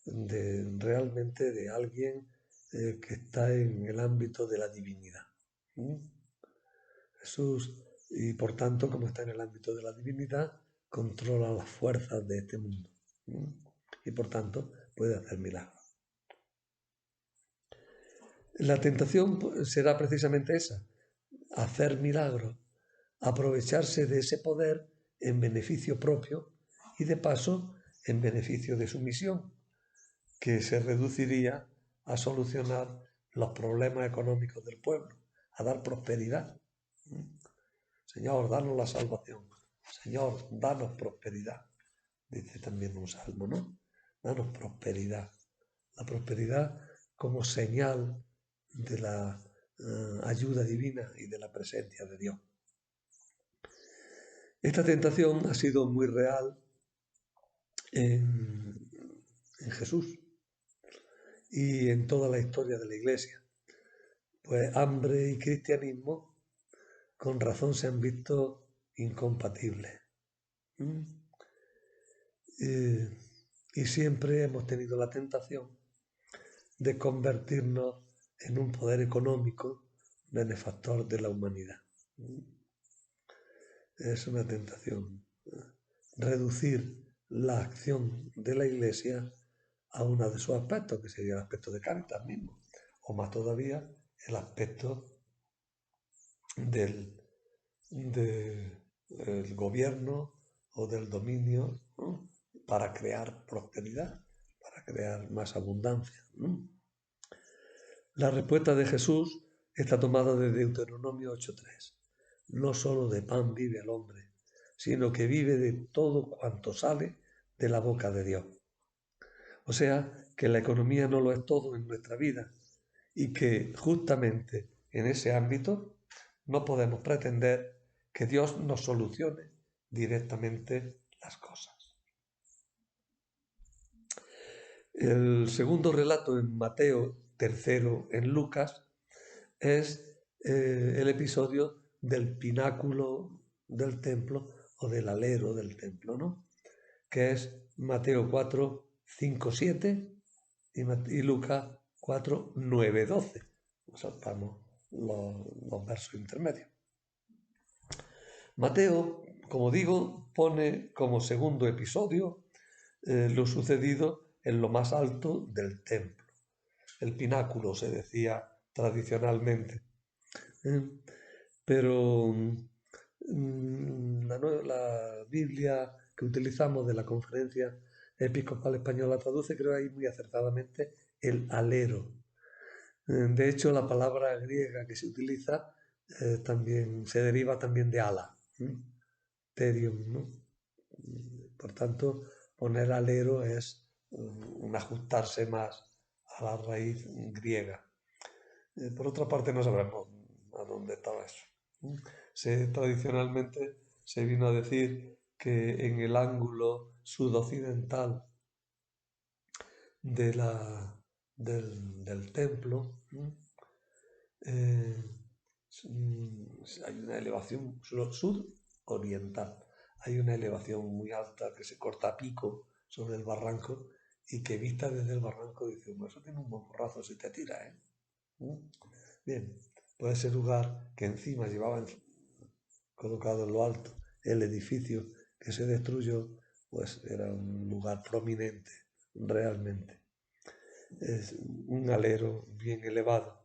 realmente de alguien que está en el ámbito de la divinidad. Jesús, y por tanto, como está en el ámbito de la divinidad, controla las fuerzas de este mundo. Y por tanto, puede hacer milagros. La tentación será precisamente esa, hacer milagros, aprovecharse de ese poder en beneficio propio y de paso en beneficio de su misión, que se reduciría a solucionar los problemas económicos del pueblo, a dar prosperidad. Señor, danos la salvación. Señor, danos prosperidad. Dice también un salmo, ¿no? Danos prosperidad. La prosperidad como señal de la ayuda divina y de la presencia de Dios. Esta tentación ha sido muy real en Jesús y en toda la historia de la Iglesia. Pues hambre y cristianismo con razón se han visto incompatibles. Y siempre hemos tenido la tentación de convertirnos en un poder económico benefactor de la humanidad. Es una tentación reducir la acción de la Iglesia a uno de sus aspectos, que sería el aspecto de Cáritas mismo, o más todavía el aspecto del gobierno o del dominio, ¿no?, para crear prosperidad, para crear más abundancia. La respuesta de Jesús está tomada de Deuteronomio 8:3. No solo de pan vive el hombre, sino que vive de todo cuanto sale de la boca de Dios. O sea, que la economía no lo es todo en nuestra vida y que justamente en ese ámbito no podemos pretender que Dios nos solucione directamente las cosas. El segundo relato en Mateo, tercero en Lucas, es el episodio del pináculo del templo o del alero del templo, ¿no?, que es Mateo 4, 5, 7 y Lucas 4, 9, 12. Saltamos los versos intermedios. Mateo, como digo, pone como segundo episodio lo sucedido en lo más alto del templo. El pináculo se decía tradicionalmente. Pero la Biblia que utilizamos de la Conferencia Episcopal Española traduce, creo ahí muy acertadamente, el alero. De hecho, la palabra griega que se utiliza también se deriva también de ala, terium, ¿no? Por tanto, poner alero es un ajustarse más a la raíz griega. Por otra parte, no sabremos a dónde estaba eso. Tradicionalmente se vino a decir que en el ángulo sudoccidental del templo hay una elevación sudoriental. Hay una elevación muy alta que se corta a pico sobre el barranco y que vista desde el barranco dice, eso tiene un morrazo si te tira, ¿eh? Bien, pues ese lugar que encima llevaba colocado en lo alto el edificio que se destruyó, pues era un lugar prominente realmente. Es un alero bien elevado.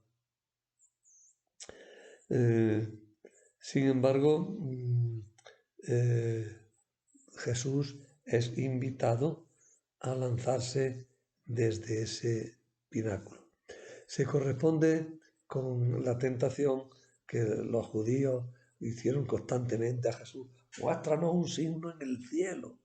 Sin embargo, Jesús es invitado a lanzarse desde ese pináculo. Se corresponde con la tentación que los judíos hicieron constantemente a Jesús. Muéstranos un signo en el cielo.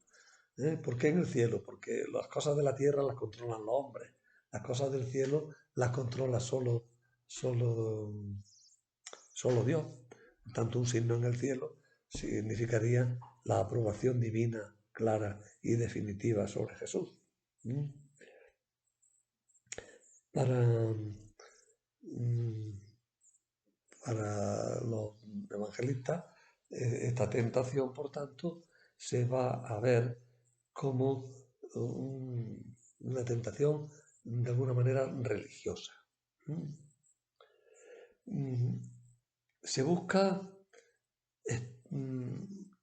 ¿Por qué en el cielo? Porque las cosas de la tierra las controlan los hombres, las cosas del cielo las controla solo, solo Dios. Tanto un signo en el cielo significaría la aprobación divina, clara y definitiva sobre Jesús. ¿Mm? Para, mm, para los evangelistas, esta tentación, por tanto, se va a ver como una tentación de alguna manera religiosa. Se busca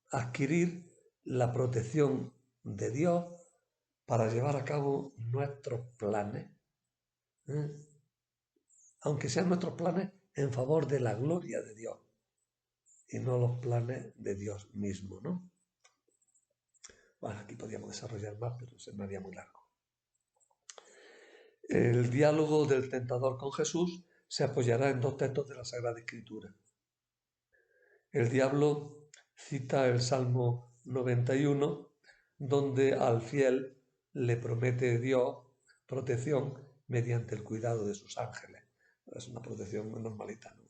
adquirir la protección de Dios para llevar a cabo nuestros planes, ¿eh? Aunque sean nuestros planes en favor de la gloria de Dios y no los planes de Dios mismo, ¿no? Bueno, aquí podríamos desarrollar más, pero se me haría muy largo. El diálogo del tentador con Jesús se apoyará en dos textos de la Sagrada Escritura. El diablo cita el Salmo 91, donde al fiel le promete Dios protección mediante el cuidado de sus ángeles. Es una protección normalita, ¿no?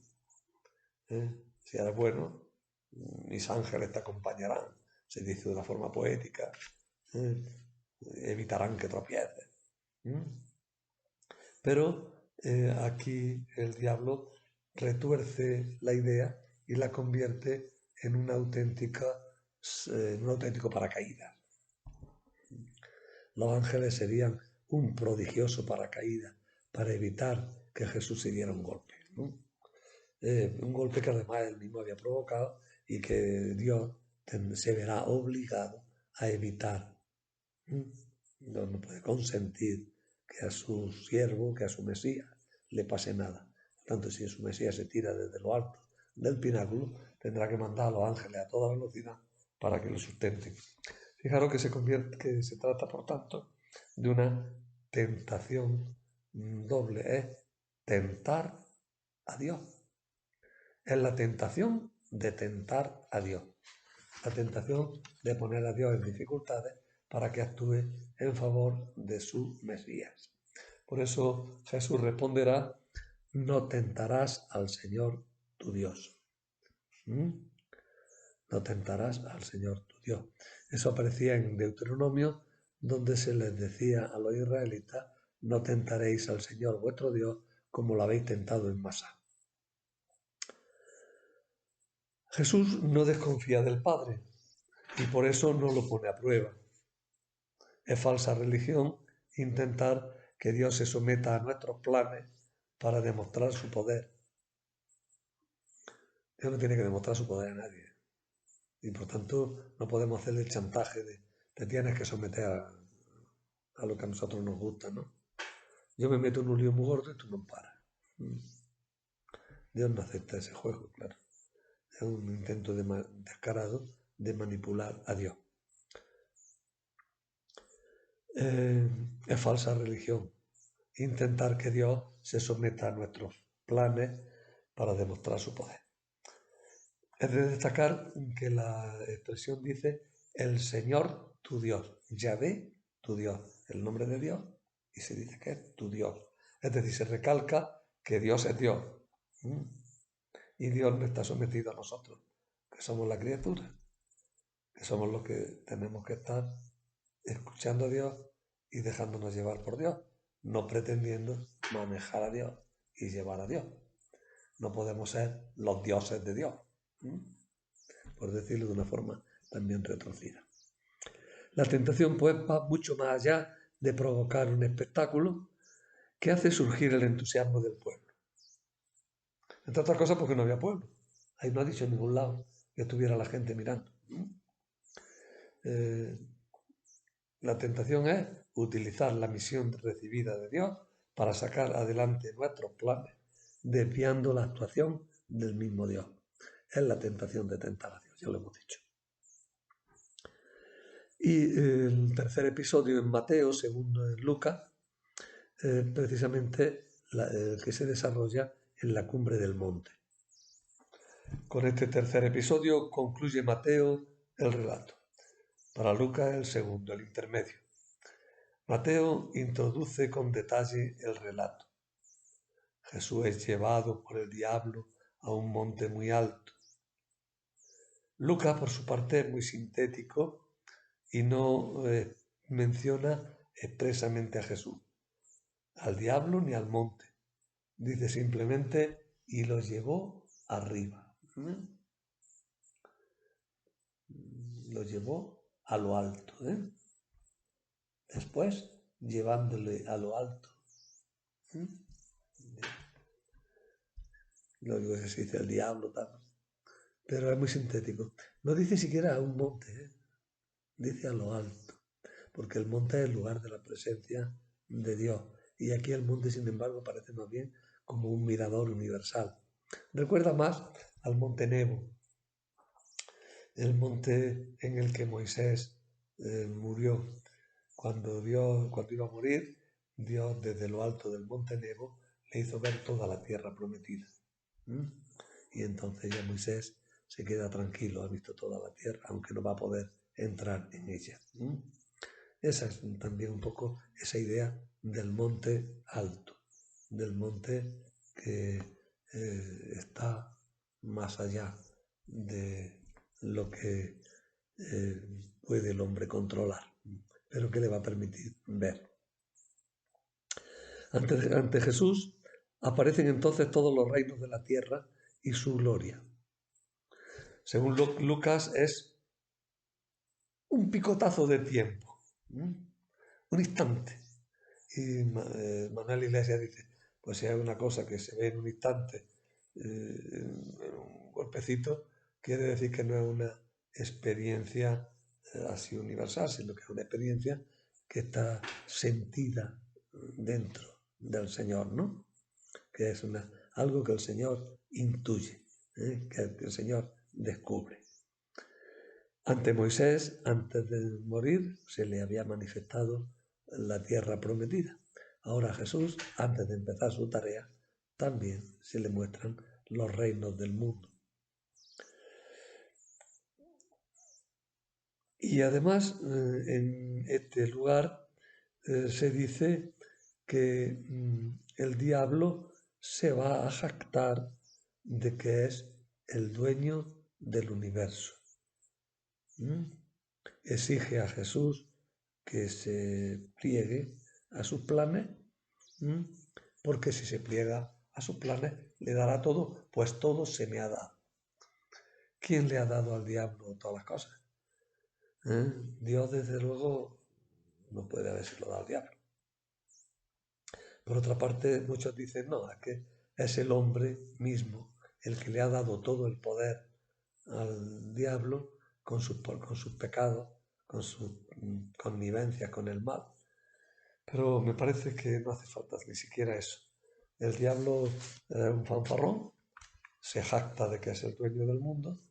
Si eres bueno, mis ángeles te acompañarán, se dice de una forma poética, evitarán que tropieces. Pero aquí el diablo retuerce la idea y la convierte en un auténtico paracaídas. Los ángeles serían un prodigioso paracaídas para evitar que Jesús se diera un golpe, ¿no? Un golpe que además él mismo había provocado y que Dios se verá obligado a evitar. No puede consentir que a su siervo, que a su Mesías, le pase nada. Por tanto, si su Mesías se tira desde lo alto del pináculo, tendrá que mandar a los ángeles a toda velocidad para que lo sustenten. Fijaros que se trata, por tanto, de una tentación doble. Es tentar a Dios. Es la tentación de tentar a Dios. La tentación de poner a Dios en dificultades para que actúe en favor de su Mesías. Por eso Jesús responderá: no tentarás al Señor tu Dios. No tentarás al Señor tu Dios. Eso aparecía en Deuteronomio, donde se les decía a los israelitas: no tentaréis al Señor vuestro Dios como lo habéis tentado en Masá. Jesús no desconfía del Padre y por eso no lo pone a prueba. Es falsa religión intentar que Dios se someta a nuestros planes para demostrar su poder. Dios no tiene que demostrar su poder a nadie. Y por tanto no podemos hacerle el chantaje de te tienes que someter a lo que a nosotros nos gusta, ¿no? Yo me meto en un lío muy gordo y tú no paras. Dios no acepta ese juego, claro. Es un intento descarado de manipular a Dios. Es falsa religión intentar que Dios se someta a nuestros planes para demostrar su poder. Es de destacar que la expresión dice el Señor tu Dios, Yahvé tu Dios, el nombre de Dios, y se dice que es tu Dios. Es decir, se recalca que Dios es Dios. Y Dios no está sometido a nosotros, que somos la criatura, que somos los que tenemos que estar escuchando a Dios y dejándonos llevar por Dios, no pretendiendo manejar a Dios y llevar a Dios. No podemos ser los dioses de Dios, por decirlo de una forma también retorcida. La tentación, pues, va mucho más allá de provocar un espectáculo que hace surgir el entusiasmo del pueblo. Entre otras cosas porque no había pueblo. Ahí no ha dicho en ningún lado que estuviera la gente mirando. La tentación es utilizar la misión recibida de Dios para sacar adelante nuestros planes, desviando la actuación del mismo Dios. Es la tentación de tentar a Dios, ya lo hemos dicho. Y el tercer episodio en Mateo, segundo en Lucas, precisamente el que se desarrolla en la cumbre del monte. Con este tercer episodio concluye Mateo el relato. Para Lucas el segundo, el intermedio. Mateo introduce con detalle el relato. Jesús es llevado por el diablo a un monte muy alto. Lucas, por su parte, es muy sintético y no menciona expresamente a Jesús, al diablo ni al monte. Dice simplemente, y lo llevó arriba. Lo llevó a lo alto. Después, llevándole a lo alto. Lo digo que se dice el diablo, tal. Pero es muy sintético. No dice siquiera a un monte, dice a lo alto, porque el monte es el lugar de la presencia de Dios. Y aquí el monte, sin embargo, parece más bien como un mirador universal. Recuerda más al monte Nebo, el monte en el que Moisés murió. Cuando iba a morir, Dios desde lo alto del monte Nebo le hizo ver toda la tierra prometida. Y entonces ya Moisés se queda tranquilo, ha visto toda la tierra, aunque no va a poder entrar en ella. Esa es también un poco esa idea del monte alto, del monte que está más allá de lo que puede el hombre controlar, pero que le va a permitir ver. Ante Jesús aparecen entonces todos los reinos de la tierra y su gloria. Según Lucas, es un picotazo de tiempo, un instante. Y Manuel Iglesias dice, pues si hay una cosa que se ve en un instante, en un golpecito, quiere decir que no es una experiencia así universal, sino que es una experiencia que está sentida dentro del Señor, ¿no? Que es algo que el Señor intuye, que el Señor descubre. Ante Moisés, antes de morir, se le había manifestado la tierra prometida. Ahora a Jesús, antes de empezar su tarea, también se le muestran los reinos del mundo. Y además, en este lugar se dice que el diablo se va a jactar de que es el dueño del universo. Exige a Jesús que se pliegue a sus planes, porque si se pliega a sus planes le dará todo, pues todo se me ha dado. ¿Quién le ha dado al diablo todas las cosas? Dios, desde luego, no puede habérselo dado al diablo. Por otra parte, muchos dicen, no, es que es el hombre mismo el que le ha dado todo el poder al diablo con sus pecados, con sus connivencias con el mal. Pero me parece que no hace falta ni siquiera eso. El diablo es un fanfarrón, se jacta de que es el dueño del mundo,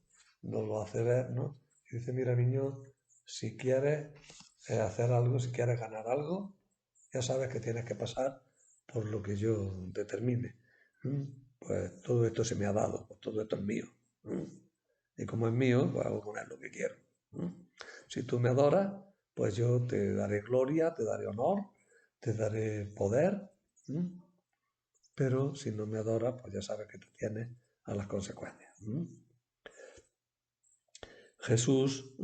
nos lo hace ver, ¿no? Y dice, mira niño, si quieres hacer algo, si quieres ganar algo, ya sabes que tienes que pasar por lo que yo determine. Pues todo esto se me ha dado, pues todo esto es mío. Y como es mío, pues hago con él lo que quiero. Si tú me adoras, pues yo te daré gloria, te daré honor, te daré poder, pero si no me adoras, pues ya sabes que te tienes a las consecuencias. Jesús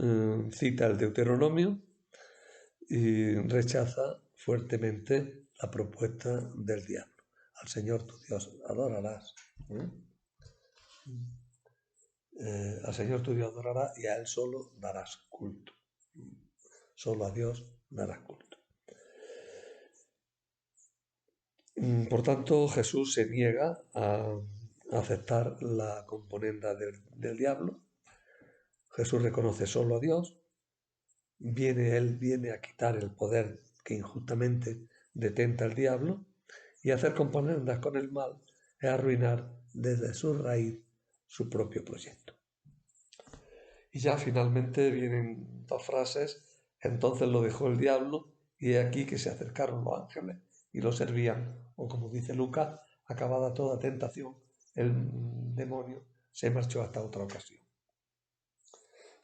cita el Deuteronomio y rechaza fuertemente la propuesta del diablo. Al Señor tu Dios adorarás. Al Señor tu Dios adorarás y a Él solo darás culto. Solo a Dios darás culto. Por tanto, Jesús se niega a aceptar la componenda del diablo. Jesús reconoce solo a Dios. Él viene a quitar el poder que injustamente detenta el diablo, y hacer componendas con el mal es arruinar desde su raíz su propio proyecto. Y ya finalmente vienen dos frases. Entonces lo dejó el diablo y he aquí que se acercaron los ángeles y lo servían. O como dice Lucas, acabada toda tentación, el demonio se marchó hasta otra ocasión.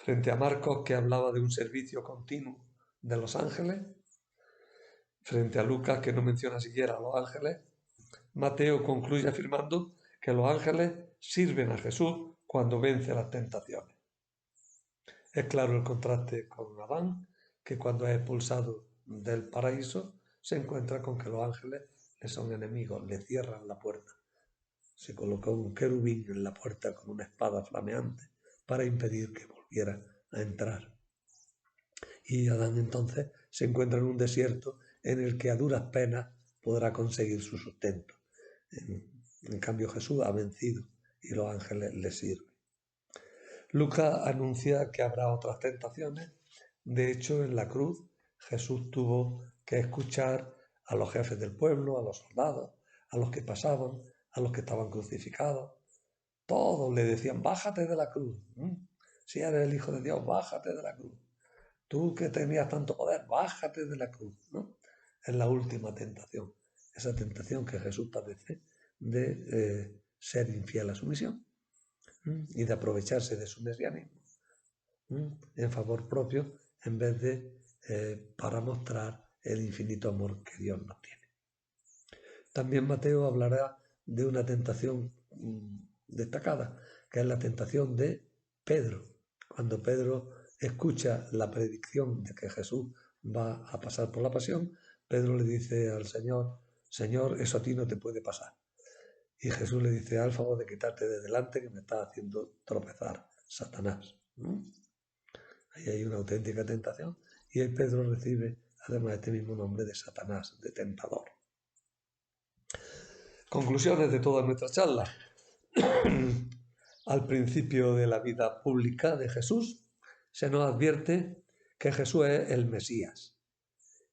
frente a Marcos, que hablaba de un servicio continuo de los ángeles, frente a Lucas, que no menciona siquiera a los ángeles, Mateo concluye afirmando que los ángeles sirven a Jesús cuando vence las tentaciones. Es claro el contraste con Adán, que cuando es expulsado del paraíso se encuentra con que los ángeles le son enemigos, le cierran la puerta. Se colocó un querubín en la puerta con una espada flameante para impedir que volviera a entrar. Y Adán entonces se encuentra en un desierto en el que a duras penas podrá conseguir su sustento. En cambio Jesús ha vencido y los ángeles le sirven. Lucas anuncia que habrá otras tentaciones. De hecho, en la cruz Jesús tuvo que escuchar a los jefes del pueblo, a los soldados, a los que pasaban, a los que estaban crucificados. Todos le decían, bájate de la cruz. Si eres el Hijo de Dios, bájate de la cruz. Tú que tenías tanto poder, bájate de la cruz, ¿no? Es la última tentación, esa tentación que Jesús padece de ser infiel a su misión y de aprovecharse de su mesianismo en favor propio en vez de para mostrar el infinito amor que Dios nos tiene. También Mateo hablará de una tentación destacada, que es la tentación de Pedro. Cuando Pedro escucha la predicción de que Jesús va a pasar por la pasión, Pedro le dice al Señor, Señor, eso a ti no te puede pasar. Y Jesús le dice, al favor de quitarte de delante que me está haciendo tropezar, Satanás. Ahí hay una auténtica tentación y ahí Pedro recibe además este mismo nombre de Satanás, de tentador. Conclusiones de toda nuestra charla. Al principio de la vida pública de Jesús se nos advierte que Jesús es el Mesías,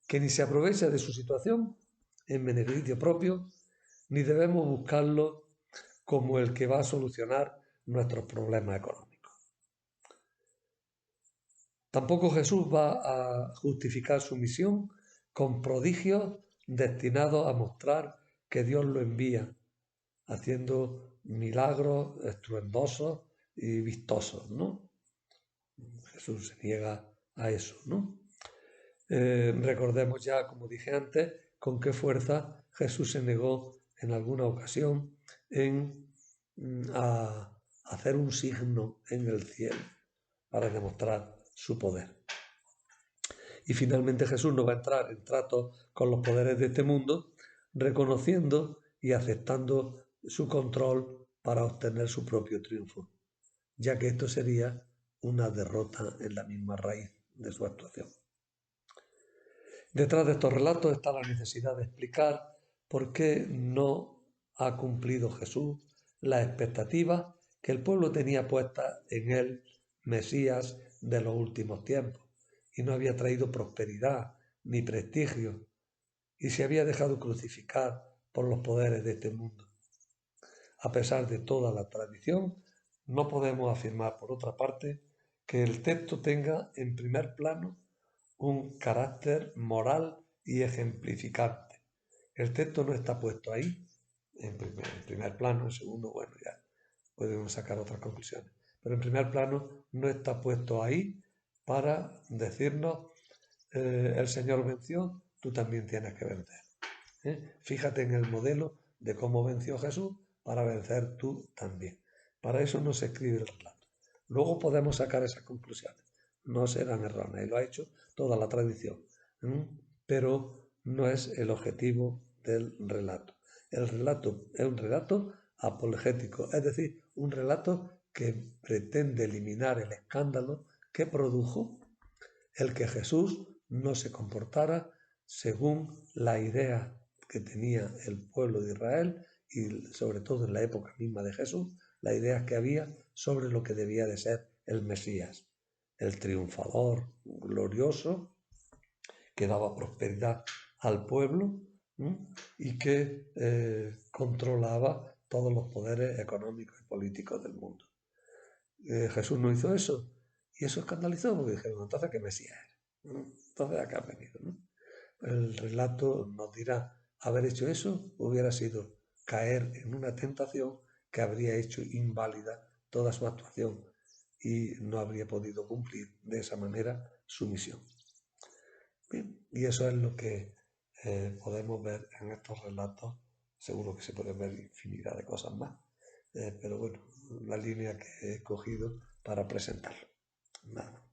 que ni se aprovecha de su situación en beneficio propio, ni debemos buscarlo como el que va a solucionar nuestros problemas económicos. Tampoco Jesús va a justificar su misión con prodigios destinados a mostrar que Dios lo envía, haciendo milagros estruendosos y vistosos, ¿no? Jesús se niega a eso, ¿no? Recordemos ya, como dije antes, con qué fuerza Jesús se negó en alguna ocasión a hacer un signo en el cielo para demostrar su poder. Y finalmente Jesús no va a entrar en trato con los poderes de este mundo, reconociendo y aceptando su control para obtener su propio triunfo, ya que esto sería una derrota en la misma raíz de su actuación. Detrás de estos relatos está la necesidad de explicar por qué no ha cumplido Jesús las expectativas que el pueblo tenía puestas en el Mesías de los últimos tiempos, y no había traído prosperidad ni prestigio, y se había dejado crucificar por los poderes de este mundo. A pesar de toda la tradición, no podemos afirmar, por otra parte, que el texto tenga en primer plano un carácter moral y ejemplificante. El texto no está puesto ahí, en primer plano, en segundo, bueno, ya podemos sacar otras conclusiones. Pero en primer plano no está puesto ahí para decirnos, el Señor venció, tú también tienes que vencer. Fíjate en el modelo de cómo venció Jesús para vencer tú también. Para eso no se escribe el relato. Luego podemos sacar esas conclusiones. No serán erróneas y lo ha hecho toda la tradición. Pero no es el objetivo del relato. El relato es un relato apologético, es decir, un relato que pretende eliminar el escándalo que produjo el que Jesús no se comportara según la idea que tenía el pueblo de Israel y sobre todo en la época misma de Jesús, las ideas que había sobre lo que debía de ser el Mesías, el triunfador glorioso que daba prosperidad al pueblo y que controlaba todos los poderes económicos y políticos del mundo. Jesús no hizo eso y eso escandalizó porque dijeron, entonces ¿qué Mesías era? Entonces acá ha venido, ¿no? El relato nos dirá, haber hecho eso hubiera sido caer en una tentación que habría hecho inválida toda su actuación y no habría podido cumplir de esa manera su misión. Bien, y eso es lo que podemos ver en estos relatos. Seguro que se pueden ver infinidad de cosas más, pero bueno, la línea que he escogido para presentarlo. Nada.